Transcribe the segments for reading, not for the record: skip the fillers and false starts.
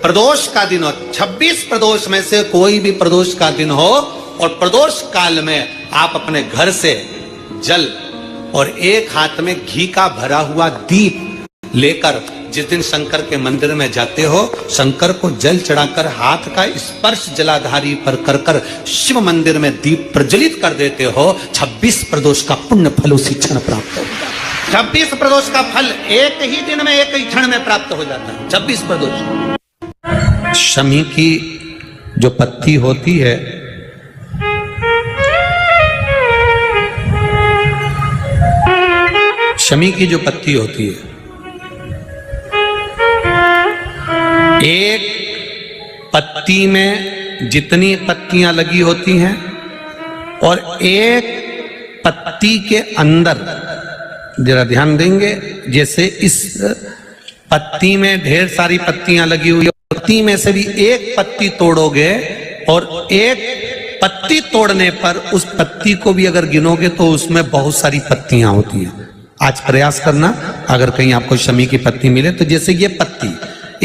प्रदोष का दिन हो, 26 प्रदोष में से कोई भी प्रदोष का दिन हो, और प्रदोष काल में आप अपने घर से जल और एक हाथ में घी का भरा हुआ दीप लेकर जिस दिन शंकर के मंदिर में जाते हो, शंकर को जल चढ़ाकर हाथ का स्पर्श जलाधारी पर कर कर शिव मंदिर में दीप प्रज्वलित कर देते हो, 26 प्रदोष का पुण्य फल उसी क्षण प्राप्त होगा। 26 प्रदोष का फल एक ही दिन में, एक ही क्षण में प्राप्त हो जाता है। 26 प्रदोष। शमी की जो पत्ती होती है, शमी की जो पत्ती होती है, एक पत्ती में जितनी पत्तियां लगी होती हैं और एक पत्ती के अंदर, जरा ध्यान देंगे, जैसे इस पत्ती में ढेर सारी पत्तियां लगी हुई, पत्ती में से भी एक पत्ती तोड़ोगे और एक पत्ती तोड़ने पर उस पत्ती को भी अगर गिनोगे तो उसमें बहुत सारी पत्तियां होती हैं। आज प्रयास करना, अगर कहीं आपको शमी की पत्ती मिले तो जैसे ये पत्ती,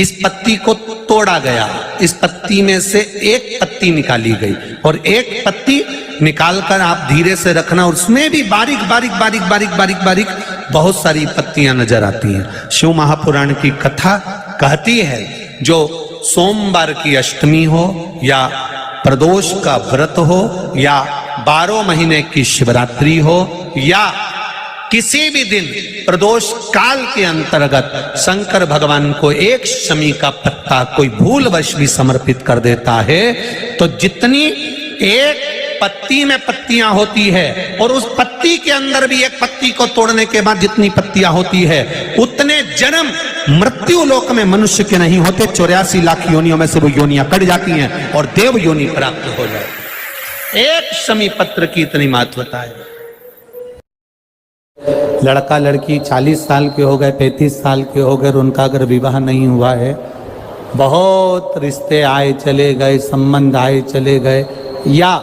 इस पत्ती को तोड़ा गया, इस पत्ती में से एक पत्ती निकाली गई और एक पत्ती निकालकर आप धीरे से रखना, उसमें भी बारीक बारीक बारीक बारीक बारीक बारीक बहुत सारी पत्तियां नजर आती हैं। शिव महापुराण की कथा कहती है, जो सोमवार की अष्टमी हो या प्रदोष का व्रत हो या 12 महीने की शिवरात्रि हो या किसी भी दिन प्रदोष काल के अंतर्गत शंकर भगवान को एक शमी का पत्ता कोई भूलवश भी समर्पित कर देता है, तो जितनी एक पत्ती में पत्तियां होती है और उस पत्ती के अंदर भी एक पत्ती को तोड़ने के बाद जितनी पत्तियां होती है, उतने जन्म मृत्यु लोक में मनुष्य के नहीं होते। 84 लाख योनियों में से वो योनियां कट जाती हैं और देव योनि प्राप्त हो जाए। एक शमी पत्र की इतनी महत्वता है। लड़का लड़की 40 साल के हो गए, 35 साल के हो गए और उनका अगर विवाह नहीं हुआ है, बहुत रिश्ते आए चले गए, संबंध आए चले गए, या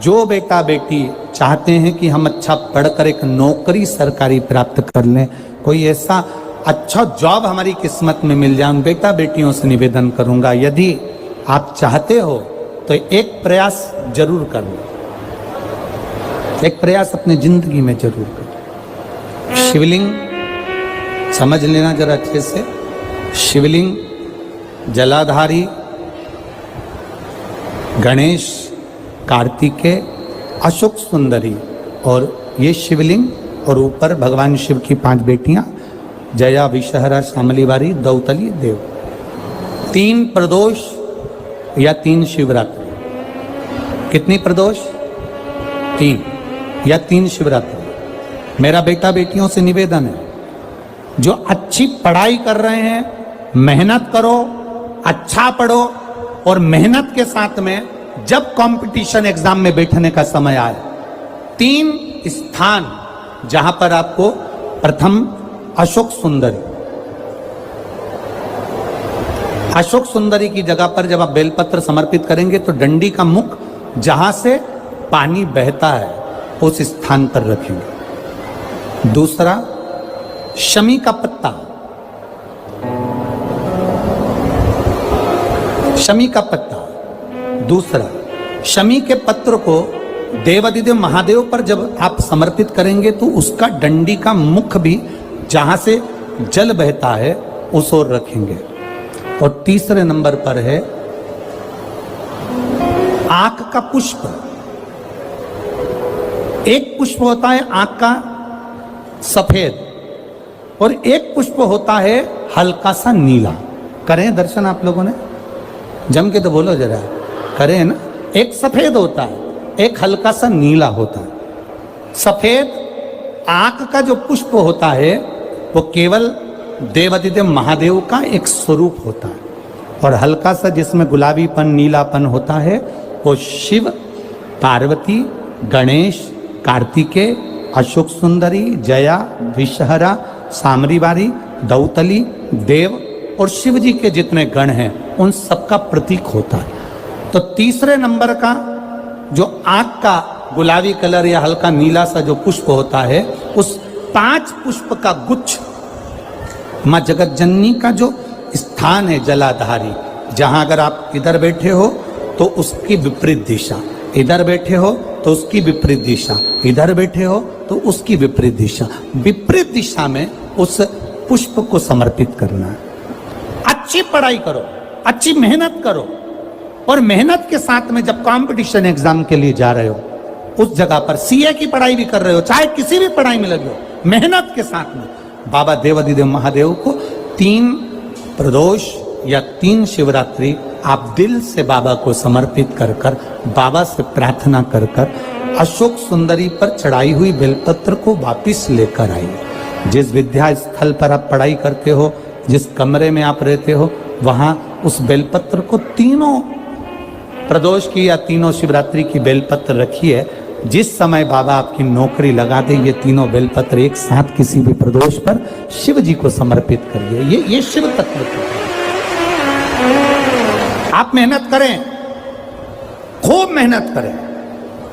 जो बेटा बेटी चाहते हैं कि हम अच्छा पढ़कर एक नौकरी सरकारी प्राप्त कर लें, कोई ऐसा अच्छा जॉब हमारी किस्मत में मिल जाए, उन बेटा बेटियों से निवेदन करूंगा, यदि आप चाहते हो तो एक प्रयास जरूर करना, एक प्रयास अपनी जिंदगी में जरूर करना। शिवलिंग समझ लेना जरा अच्छे से, शिवलिंग जलाधारी गणेश, कार्तिकेय, अशोक सुंदरी, और ये शिवलिंग और ऊपर भगवान शिव की 5 बेटियां, जया, विषहरा, शामलीवारी, दौतली, देव। 3 प्रदोष या 3 शिवरात्रि। कितनी प्रदोष? 3 या 3 शिवरात्रि। मेरा बेटा बेटियों से निवेदन है, जो अच्छी पढ़ाई कर रहे हैं, मेहनत करो, अच्छा पढ़ो, और मेहनत के साथ में जब कंपटीशन एग्जाम में बैठने का समय आए, 3 स्थान जहां पर आपको, प्रथम अशोक सुंदरी, अशोक सुंदरी की जगह पर जब आप बेलपत्र समर्पित करेंगे तो डंडी का मुख जहां से पानी बहता है उस स्थान पर रखेंगे। दूसरा, शमी का पत्ता, शमी का पत्ता। दूसरा, शमी के पत्र को देवादिदेव महादेव पर जब आप समर्पित करेंगे तो उसका डंडी का मुख भी जहां से जल बहता है उस ओर रखेंगे। और तीसरे नंबर पर है आंख का पुष्प। एक पुष्प होता है आंख का सफेद और एक पुष्प होता है हल्का सा नीला। करें दर्शन आप लोगों ने? जम के तो बोलो जरा, करें ना? एक सफेद होता है, एक हल्का सा नीला होता है। सफेद आंख का जो पुष्प होता है वो केवल देवादिदेव महादेव का एक स्वरूप होता है, और हल्का सा जिसमें गुलाबीपन, नीलापन होता है वो शिव, पार्वती, गणेश, कार्तिकेय, अशोक सुंदरी, जया, विषहरा, सामरीवारी, दौतली, देव और शिव जी के जितने गण हैं उन सबका प्रतीक होता है। तो तीसरे नंबर का जो आंख का गुलाबी कलर या हल्का नीला सा जो पुष्प होता है, उस 5 पुष्प का गुच्छ मां जगत जननी का जो स्थान है जलाधारी, जहां अगर आप इधर बैठे हो तो उसकी विपरीत दिशा, इधर बैठे हो तो उसकी विपरीत दिशा, इधर बैठे हो तो उसकी विपरीत दिशा, विपरीत दिशा में उस पुष्प को समर्पित करना है। अच्छी पढ़ाई करो, अच्छी मेहनत करो, और मेहनत के साथ में जब कंपटीशन एग्जाम के लिए जा रहे हो, उस जगह पर सीए की पढ़ाई भी कर रहे हो, चाहे किसी भी पढ़ाई में लगे हो, मेहनत के साथ में बाबा देवाधिदेव महादेव को 3 प्रदोष या 3 शिवरात्रि आप दिल से बाबा को समर्पित कर कर, बाबा से प्रार्थना कर कर अशोक सुंदरी पर चढ़ाई हुई बेलपत्र को वापिस लेकर आइए। जिस विद्या स्थल पर आप पढ़ाई करते हो, जिस कमरे में आप रहते हो, वहां उस बेलपत्र को 3 प्रदोष की या 3 शिवरात्रि की बेलपत्र रखिए। जिस समय बाबा आपकी नौकरी लगा दे, ये 3 बेलपत्र एक साथ किसी भी प्रदोष पर शिव जी को समर्पित करिए। ये शिव तत्व है। आप मेहनत करें, खूब मेहनत करें,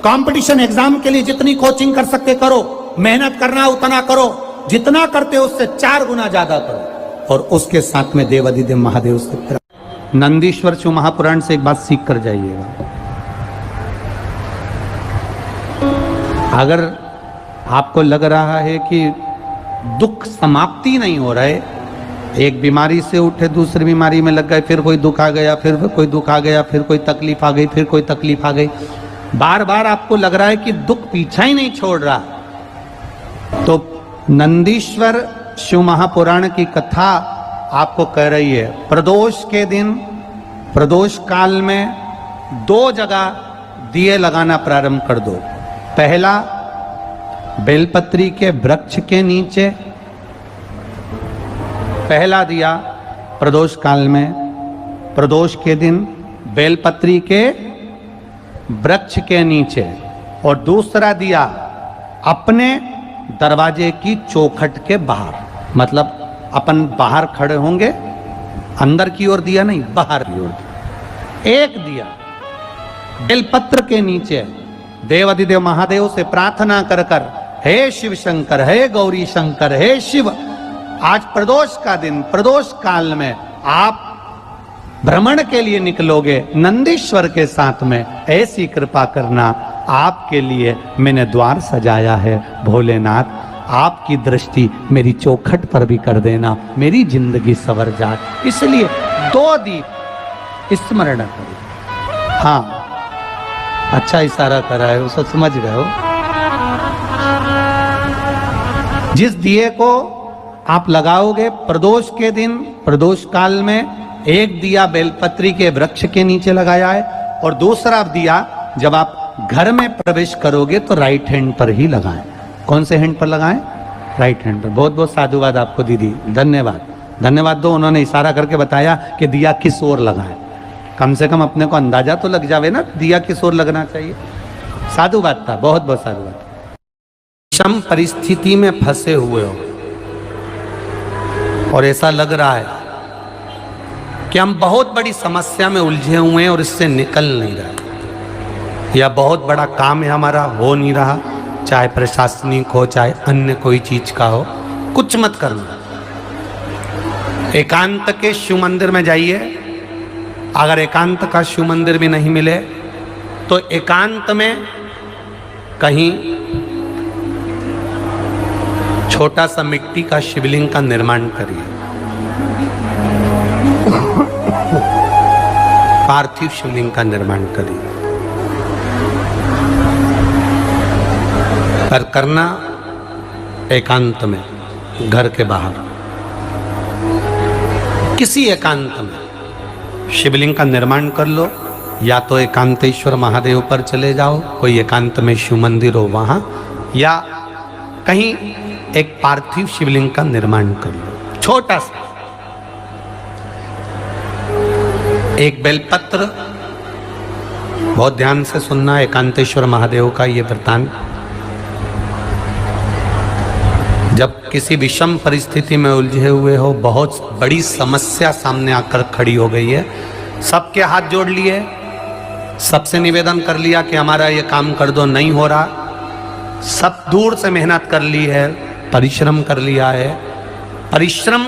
कंपटीशन एग्जाम के लिए जितनी कोचिंग कर सकते करो, मेहनत करना उतना करो, जितना करते हो उससे 4 गुना ज्यादा करो, और उसके साथ में देवाधिदेव महादेव से नंदीश्वर शिव महापुराण से एक बात सीख कर जाइएगा। अगर आपको लग रहा है कि दुख समाप्ति नहीं हो रहा है, एक बीमारी से उठे दूसरी बीमारी में लग गए, फिर कोई दुख आ गया, फिर कोई दुख आ गया, फिर कोई तकलीफ आ गई, फिर कोई तकलीफ आ गई, बार बार आपको लग रहा है कि दुख पीछा ही नहीं छोड़ रहा, तो नंदीश्वर शिव महापुराण की कथा आपको कह रही है, प्रदोष के दिन, प्रदोष काल में 2 जगह दिए लगाना प्रारंभ कर दो। पहला, बेलपत्री के वृक्ष के नीचे पहला दिया प्रदोष काल में, प्रदोष के दिन बेलपत्री के वृक्ष के नीचे, और दूसरा दिया अपने दरवाजे की चौखट के बाहर, मतलब अपन बाहर खड़े होंगे, अंदर की ओर दिया नहीं, बाहर की ओर। एक दिया बेलपत्र के नीचे देवाधिदेव महादेव से प्रार्थना कर कर, हे शिव शंकर, हे गौरी शंकर, हे शिव, आज प्रदोष का दिन, प्रदोष काल में आप भ्रमण के लिए निकलोगे नंदीश्वर के साथ में, ऐसी कृपा करना, आपके लिए मैंने द्वार सजाया है भोलेनाथ, आपकी दृष्टि मेरी चौखट पर भी कर देना, मेरी जिंदगी सवर जाए। इसलिए 2 दीप स्मरण करो। हाँ, अच्छा इशारा करा है, उसे समझ गए हो। जिस दिए को आप लगाओगे प्रदोष के दिन, प्रदोष काल में, एक दिया बेलपत्री के वृक्ष के नीचे लगाया है, और दूसरा दिया जब आप घर में प्रवेश करोगे तो राइट हैंड पर ही लगाएं। कौन से हैंड पर लगाएं? राइट हैंड पर। बहुत बहुत साधुवाद आपको दीदी, धन्यवाद, धन्यवाद दो। उन्होंने इशारा करके बताया कि दिया किस ओर लगाएं, कम से कम अपने को अंदाजा तो लग जावे ना दिया किस ओर लगना चाहिए। साधुवाद था, बहुत बहुत साधुवाद। विषम परिस्थिति में फंसे हुए हो और ऐसा लग रहा है कि हम बहुत बड़ी समस्या में उलझे हुए हैं और इससे निकल नहीं रहे, या बहुत बड़ा काम है हमारा, हो नहीं रहा, चाहे प्रशासनिक हो चाहे अन्य कोई चीज का हो, कुछ मत करना। एकांत के शिव मंदिर में जाइए, अगर एकांत का शिव मंदिर भी नहीं मिले तो एकांत में कहीं छोटा सा मिट्टी का शिवलिंग का निर्माण करिए, पार्थिव शिवलिंग का निर्माण करिए, पर करना एकांत में, घर के बाहर किसी एकांत में शिवलिंग का निर्माण कर लो, या तो एकांतेश्वर महादेव पर चले जाओ, कोई एकांत में शिव मंदिर हो वहां, या कहीं एक पार्थिव शिवलिंग का निर्माण कर लो, छोटा सा। एक बेलपत्र, बहुत ध्यान से सुनना, एकांतेश्वर महादेव का ये वृतांत। जब किसी विषम परिस्थिति में उलझे हुए हो, बहुत बड़ी समस्या सामने आकर खड़ी हो गई है, सबके हाथ जोड़ लिए, सबसे निवेदन कर लिया कि हमारा ये काम कर दो, नहीं हो रहा, सब दूर से मेहनत कर ली है, परिश्रम कर लिया है, परिश्रम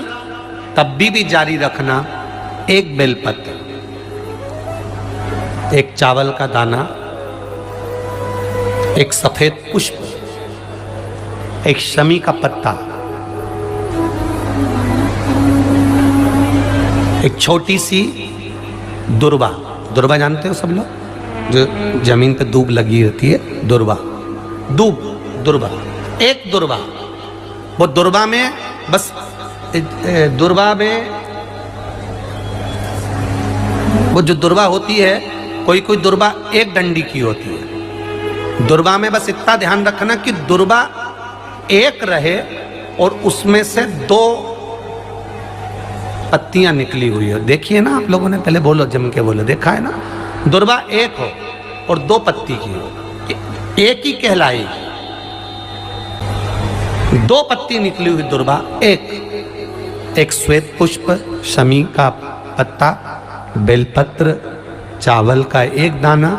तब भी जारी रखना। एक बेलपत्र, एक चावल का दाना, एक सफेद पुष्प, एक शमी का पत्ता, एक छोटी सी दुर्वा। दुर्वा जानते हो सब लोग, जो जमीन पे दूब लगी होती है, दुर्वा, दुर्वा, एक दुर्वा। वो दुर्वा में बस, दुर्वा में वो जो दुर्वा होती है, कोई कोई दुर्वा एक डंडी की होती है। दुर्वा में बस इतना ध्यान रखना कि दुर्वा एक रहे और उसमें से 2 पत्तियां निकली हुई हो। देखिए ना आप लोगों ने, पहले बोलो, जम के बोलो, देखा है ना? दुर्वा एक हो और 2 पत्ती की हो, एक ही कहलाएगी। 2 पत्ती निकली हुई दुर्वा, एक श्वेत पुष्प, शमी का पत्ता, बेलपत्र, चावल का एक दाना।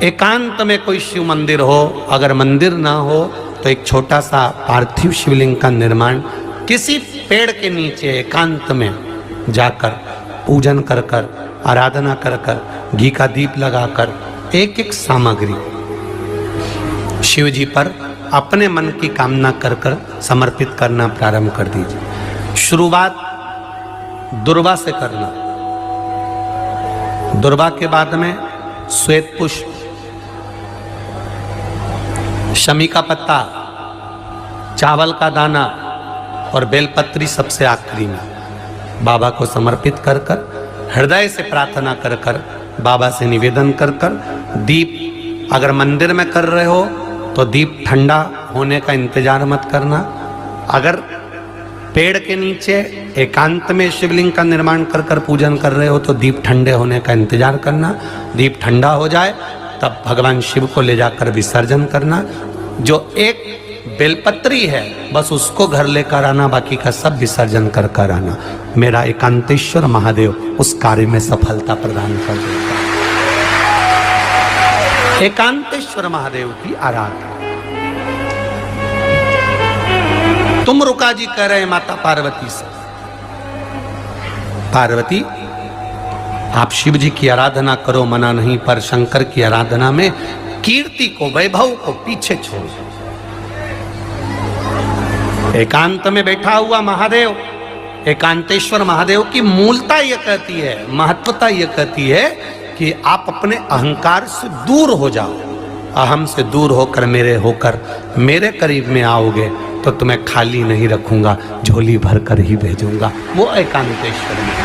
एकांत में कोई शिव मंदिर हो, अगर मंदिर ना हो तो एक छोटा सा पार्थिव शिवलिंग का निर्माण किसी पेड़ के नीचे एकांत में जाकर पूजन कर कर, आराधना कर कर, घी का दीप लगाकर एक एक सामग्री शिव जी पर अपने मन की कामना कर कर समर्पित करना प्रारंभ कर दीजिए। शुरुआत दुर्वा से करना। दुर्वा के बाद में श्वेत पुष्प, शमी का पत्ता, चावल का दाना और बेलपत्री सबसे आखिरी में बाबा को समर्पित कर कर, हृदय से प्रार्थना कर कर, बाबा से निवेदन कर कर, दीप अगर मंदिर में कर रहे हो तो दीप ठंडा होने का इंतजार मत करना। अगर पेड़ के नीचे एकांत में शिवलिंग का निर्माण कर कर पूजन कर रहे हो तो दीप ठंडे होने का इंतजार करना। दीप ठंडा हो जाए तब भगवान शिव को ले जाकर विसर्जन करना। जो एक बेलपत्री है बस उसको घर लेकर आना, बाकी का सब विसर्जन कर कर आना। मेरा एकांतेश्वर महादेव उस कार्य में सफलता प्रदान कर देगा। एकांतेश्वर महादेव की आराधना। तुम रुका जी कह रहे हैं माता पार्वती से, पार्वती आप शिव जी की आराधना करो, मना नहीं, पर शंकर की आराधना में कीर्ति को, वैभव को पीछे छोड़। एकांत में बैठा हुआ महादेव, एकांतेश्वर महादेव की मूलता यह कहती है, महत्वता यह कहती है कि आप अपने अहंकार से दूर हो जाओ। अहम से दूर होकर मेरे करीब में आओगे तो तुम्हें खाली नहीं रखूंगा, झोली भर कर ही भेजूंगा। वो एकांतेश्वर में